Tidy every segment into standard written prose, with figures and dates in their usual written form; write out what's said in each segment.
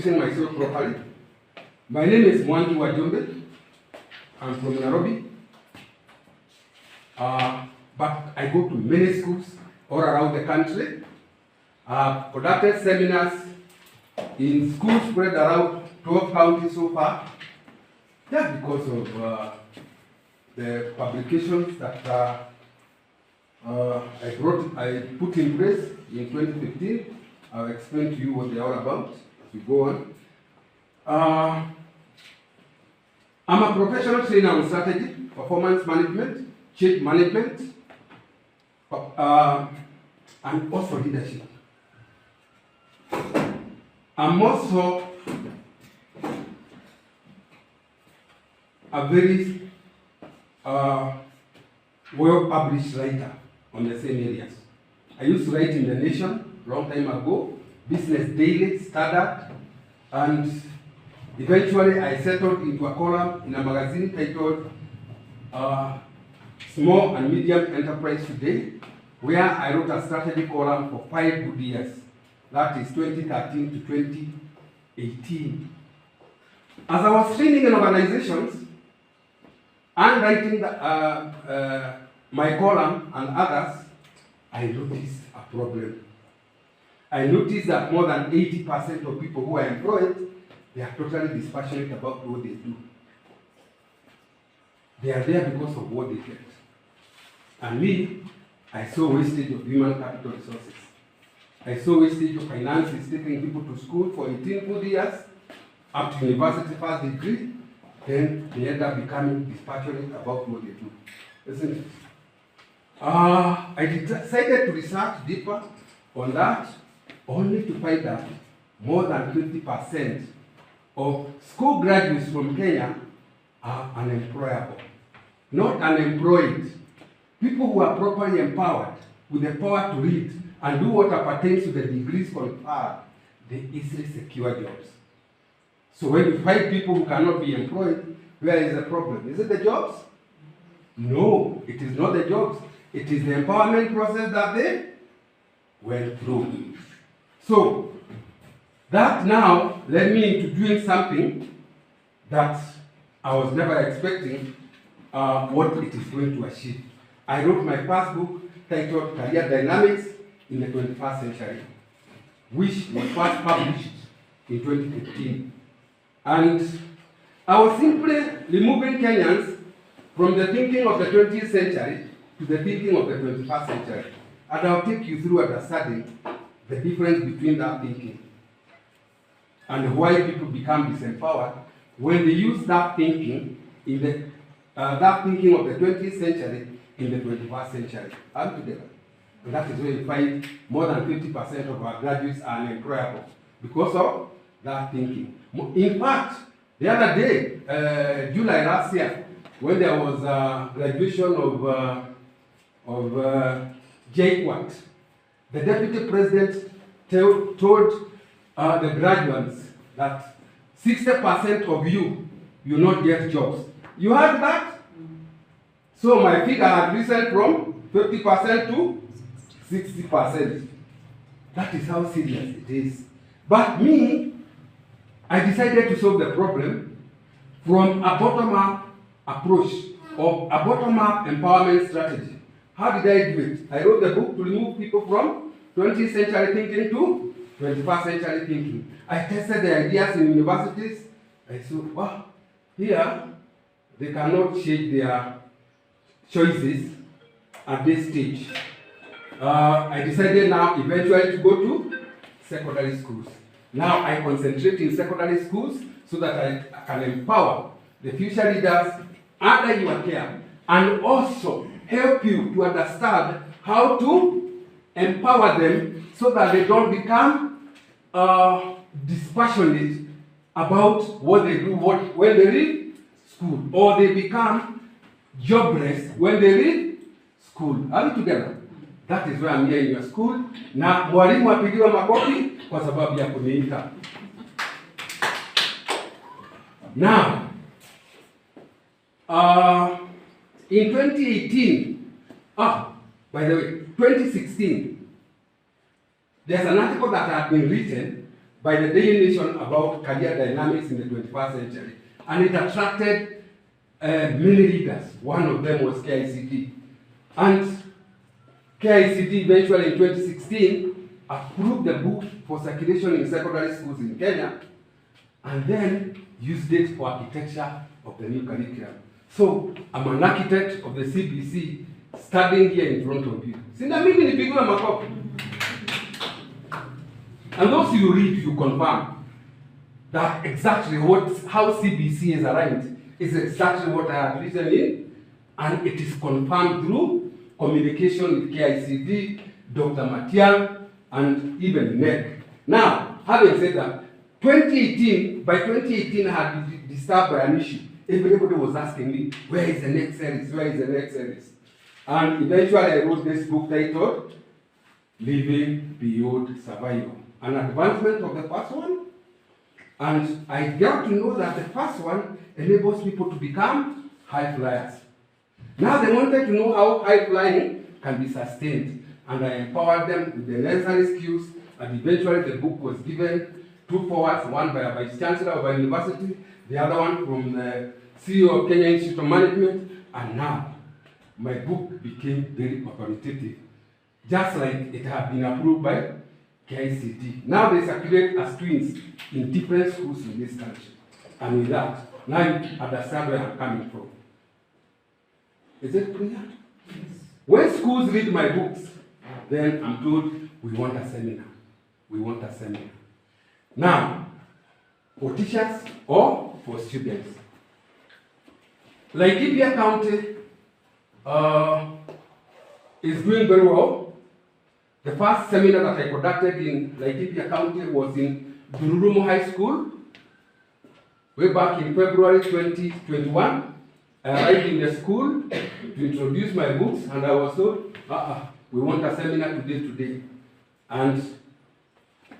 introducing myself properly. My name is NANYUKI. I'm from Nairobi. But I go to many schools all around the country. I've conducted seminars in schools spread around 12 counties so far, just because of the publications that I put in place in 2015. I'll explain to you what they are all about as we go on. I'm a professional trainer on strategy, performance management, change management, and also leadership. I'm also a very well-published writer on the same areas. I used to write in The Nation long time ago, Business Daily, Standard, and eventually I settled into a column in a magazine titled Small and Medium Enterprise Today, where I wrote a strategy column for 5 good years. That is 2013 to 2018. As I was training in organizations and writing my column and others, I noticed a problem. I noticed that more than 80% of people who are employed, they are totally dispassionate about what they do. They are there because of what they get. And me, I saw wastage of human capital resources. I saw wastage of finances, taking people to school for 18 good years, up to university first degree, then they end up becoming dispassionate about what they do. Isn't it? I decided to research deeper on that, only to find that more than 50% of school graduates from Kenya are unemployable. Not unemployed. People who are properly empowered with the power to read and do what pertains to the degrees conferred, they easily secure jobs. So when you find people who cannot be employed, where is the problem? Is it the jobs? No, it is not the jobs. It is the empowerment process that they went through. So that now led me into doing something that I was never expecting what it is going to achieve. I wrote my first book titled Career Dynamics in the 21st Century, which was first published in 2015. And I was simply removing Kenyans from the thinking of the 20th century to the thinking of the 21st century. And I'll take you through understanding the difference between that thinking and why people become disempowered when they use that thinking in the that thinking of the 20th century in the 21st century. And together. And that is where you find more than 50% of our graduates are unemployable because of that thinking. In fact, the other day, July last year, when there was a graduation of JUDE, the deputy president told the graduates that 60% of you will not get jobs. You heard that? So my figure had risen from 50% to 60%. That is how serious it is. But me, I decided to solve the problem from a bottom-up approach or a bottom-up empowerment strategy. How did I do it? I wrote the book to remove people from 20th century thinking to 21st century thinking. I tested the ideas in universities. I said, wow, here they cannot change their choices at this stage. I decided now eventually to go to secondary schools. Now I concentrate in secondary schools so that I can empower the future leaders under your care and also help you to understand how to empower them so that they don't become dispassionate about what they do when they leave school, or they become jobless when they leave school. Are we together? That is why I'm here in your school. Na mwalimu apigiwa makofi kwa sababu ya kuniita. Now, in 2018, by the way, 2016, there's an article that had been written by the Daily Nation about career dynamics in the 21st century. And it attracted many readers. One of them was KICD. And KICD eventually in 2016 approved the book for circulation in secondary schools in Kenya, and then used it for architecture of the new curriculum. So I'm an architect of the CBC studying here in front of you. Sina mimi nipigwe makofi. And those you read, you confirm that exactly how CBC is aligned is exactly what I have written in, and it is confirmed through communication with KICD, Dr. Matiang, and even NEC. Now, having said that, by 2018 I had been disturbed by an issue. Everybody was asking me, where is the next series? Where is the next series? And eventually I wrote this book titled, Living Beyond Survival. An advancement of the first one. And I got to know that the first one enables people to become high flyers. Now they wanted to know how high flying can be sustained. And I empowered them with the necessary skills. And eventually the book was given 2 forwards, one by a Vice Chancellor of a university, the other one from the CEO of Kenya Institute of Management. And now my book became very authoritative, just like it had been approved by KICD. Now they circulate as twins in different schools in this country. And with that, now you understand where I'm coming from. Is it clear? Yes. When schools read my books, then I'm told, we want a seminar. We want a seminar. Now, for teachers or for students. Laikipia County is doing very well. The first seminar that I conducted in Laikipia County was in Dururumo High School, way back in February 2021. I arrived in the school to introduce my books, and I was told, we want a seminar today. And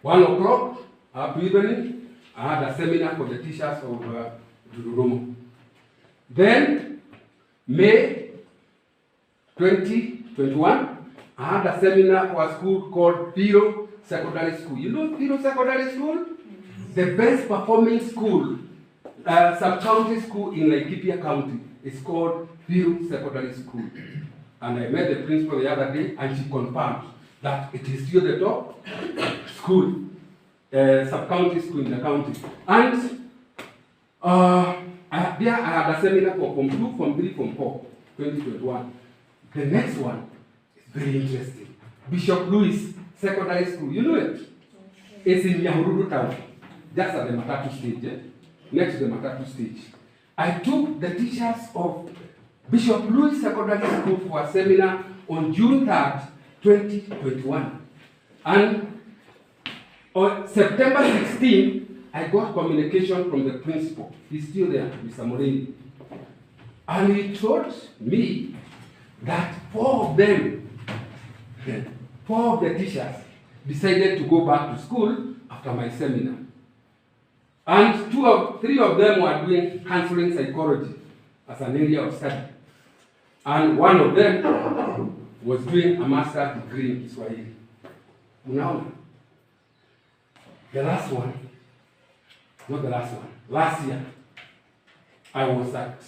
1 o'clock after evening, I had a seminar for the teachers of Dururumo. Then, May 2021, I had a seminar for a school called Piro Secondary School. You know Piro Secondary School? The best performing school, sub-county school in Laikipia County is called Piro Secondary School. And I met the principal the other day, and she confirmed that it is still the top school, sub-county school in the county. And there I had a seminar for Form 2, Form 3, Form 4, 2021. The next one is very interesting. Bishop Louis Secondary School, you know it? It's in Nyahururu town, just at the Matatu stage, next to the Matatu stage. I took the teachers of Bishop Louis Secondary School for a seminar on June 3rd, 2021. And on September 16th, I got communication from the principal. He's still there, Mr. Moreni. And he told me that 4 of the teachers decided to go back to school after my seminar. And 3 of them were doing counseling psychology as an area of study. And 1 of them was doing a master's degree in Kiswahili. Now, the last one, not the last one, last year, I was at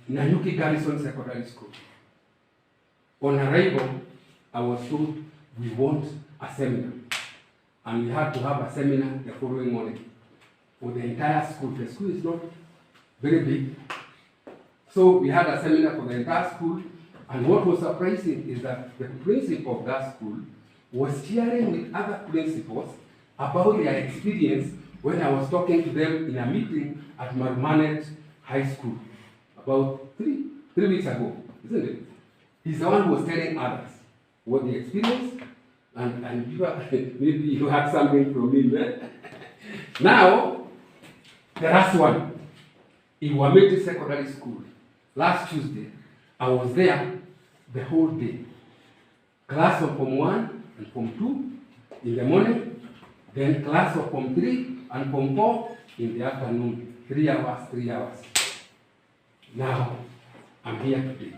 NANYUKI Garrison Secondary School. On arrival, I was told we want a seminar. And we had to have a seminar the following morning for the entire school. The school is not very big. So we had a seminar for the entire school. And what was surprising is that the principal of that school was sharing with other principals about their experience when I was talking to them in a meeting at Marumanet High School about three weeks ago, isn't it? He's the one who was telling others what they experienced, and you are, maybe you had something from me. Now, the last one, in Wameti Secondary School, last Tuesday, I was there the whole day. Class of Form 1 and Form 2 in the morning, then class of Form 3 and Form 4 in the afternoon. 3 hours. Now, I'm here today.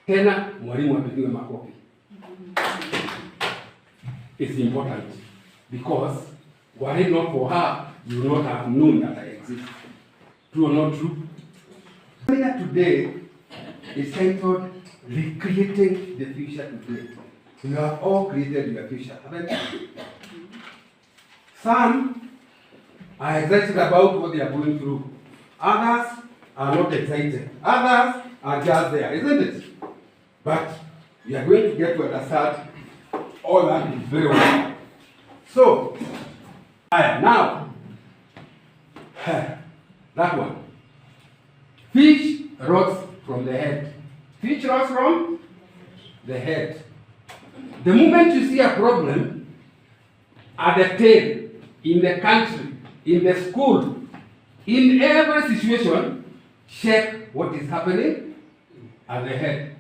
Tena mwalimu apigiwe makofi. It's important Because were it not for her, you would not have known that I exist. True or not true? Here today is titled Recreating the Future Today. You have all created your future, haven't you? Some are excited about what they are going through. Others are not excited. Others are just there, isn't it? But you are going to get to understand all that very well. So, now, that one. Fish rots from the head. Fish rots from the head. The moment you see a problem at the tail, in the country, in the school, in every situation, check what is happening at the head.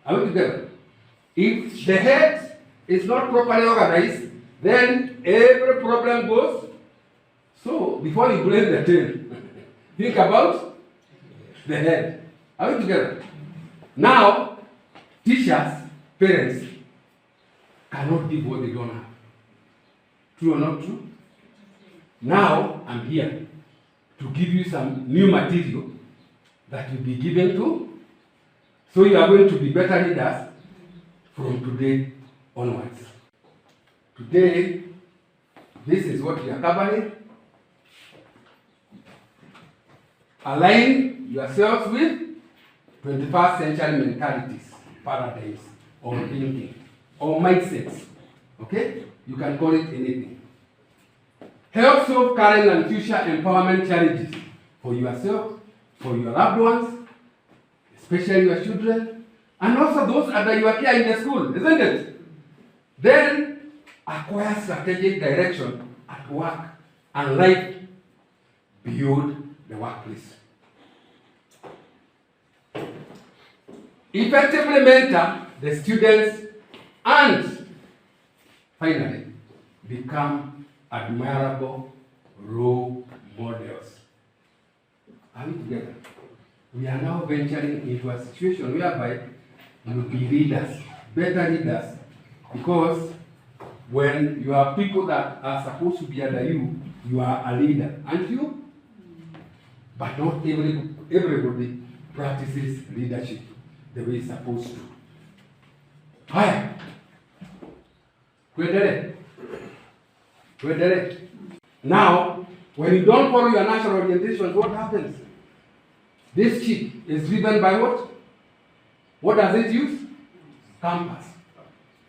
Are we together? If the head is not properly organized, then every problem goes. So, before you blame the tail, think about the head. Are we together? Now, teachers, parents cannot give what they don't have. True or not true? Now, I'm here to give you some new material that will be given to, so you are going to be better leaders from today onwards. Today, this is what we are covering. Align yourselves with 21st century mentalities, paradigms, or thinking, or mindsets. Okay? You can call it anything. Help solve current and future empowerment challenges for yourself, for your loved ones, especially your children, and also those under your care in the school, isn't it? Then acquire strategic direction at work and life beyond the workplace. Effectively mentor the students and finally become admirable role models. Are we together? We are now venturing into a situation whereby you will be leaders, better leaders, because when you have people that are supposed to be under you, you are a leader, aren't you? But not everybody practices leadership the way it's supposed to. Hi. Now, when you don't follow your national orientation, what happens? This ship is driven by what? What does it use? Compass.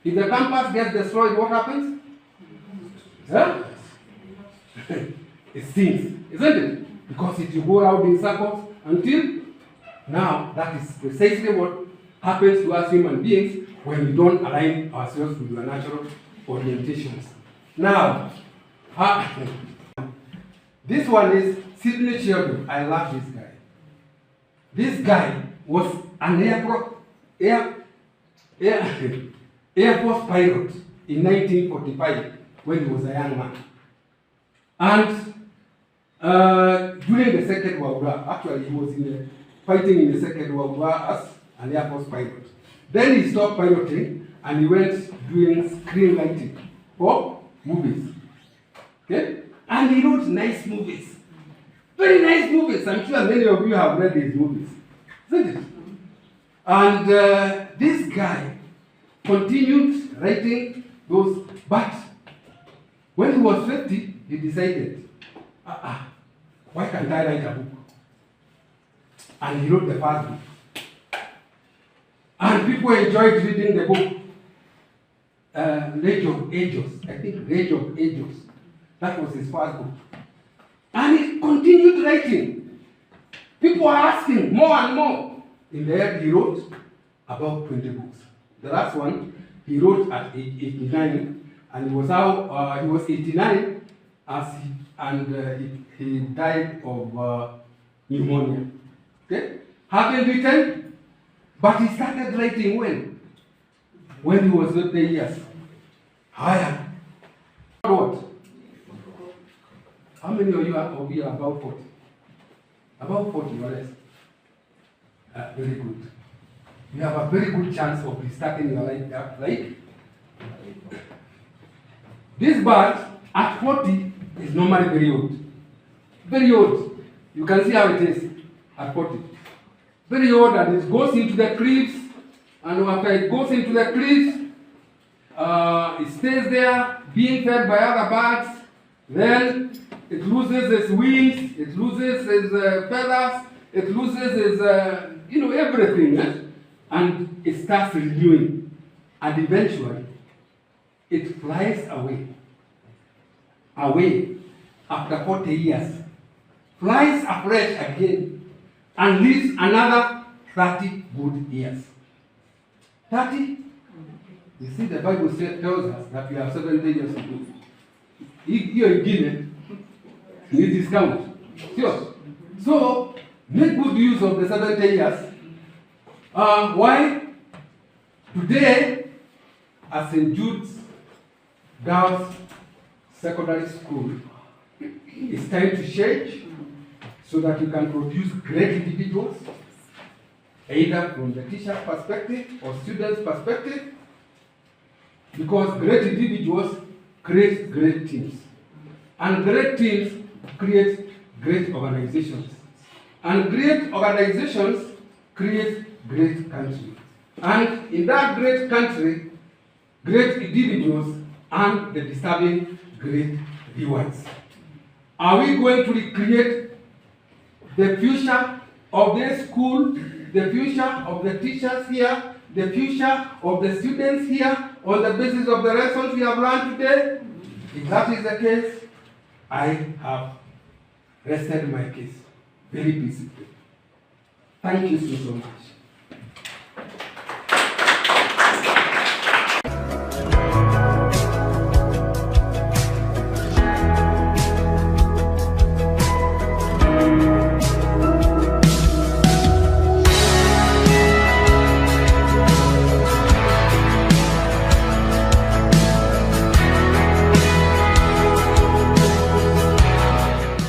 If the compass gets destroyed, what happens? Huh? It sinks, isn't it? Because it will go around in circles until now. That is precisely what happens to us human beings when we don't align ourselves with our natural orientations. Now, this one is Sidney Sheldon. I love this guy. This guy was an Air Force pilot in 1945 when he was a young man. And during the Second World War, actually he was fighting in the Second World War as an Air Force pilot. Then he stopped piloting and he went doing screenwriting for movies. Okay? And he wrote nice movies. Very nice movies. I'm sure many of you have read his movies. Isn't it? And this guy continued writing those, but when he was 50, he decided, why can't I write a book? And he wrote the first book. And people enjoyed reading the book, Rage of Ages. I think Rage of Ages. That was his first book. And he continued writing. People are asking more and more. In the end, he wrote about 20 books. The last one, he wrote at age 89, and it was how he was 89 he died of pneumonia. Okay? Having written, but he started writing when? When he was 50 years. Higher. What? How many of you are about 40? About 40 or less. Very good. You have a very good chance of restarting your life, right? This bird at 40 is normally very old. Very old. You can see how it is at 40. Very old, and it goes into the cliffs, and after it goes into the cliffs, it stays there being fed by other birds. Then it loses its wings, it loses its feathers, it loses its everything, and it starts renewing, and eventually it flies away after 40 years, flies afresh again, and lives another 30 good years. 30. You see, the Bible tells us that we have 70 years to go. Here again, you discount. Sure. So, make good use of the 70 years. Why? Today, at St. Jude's Girls Secondary School, it's time to change so that you can produce great individuals, either from the teacher's perspective or student's perspective, because great individuals create great teams, and great teams create great organizations, and great organizations create great country, and in that great country, great individuals and the deserving great rewards. Are we going to recreate the future of this school, the future of the teachers here, the future of the students here, on the basis of the lessons we have learned today? If that is the case, I have rested my case very peacefully. Thank you so much.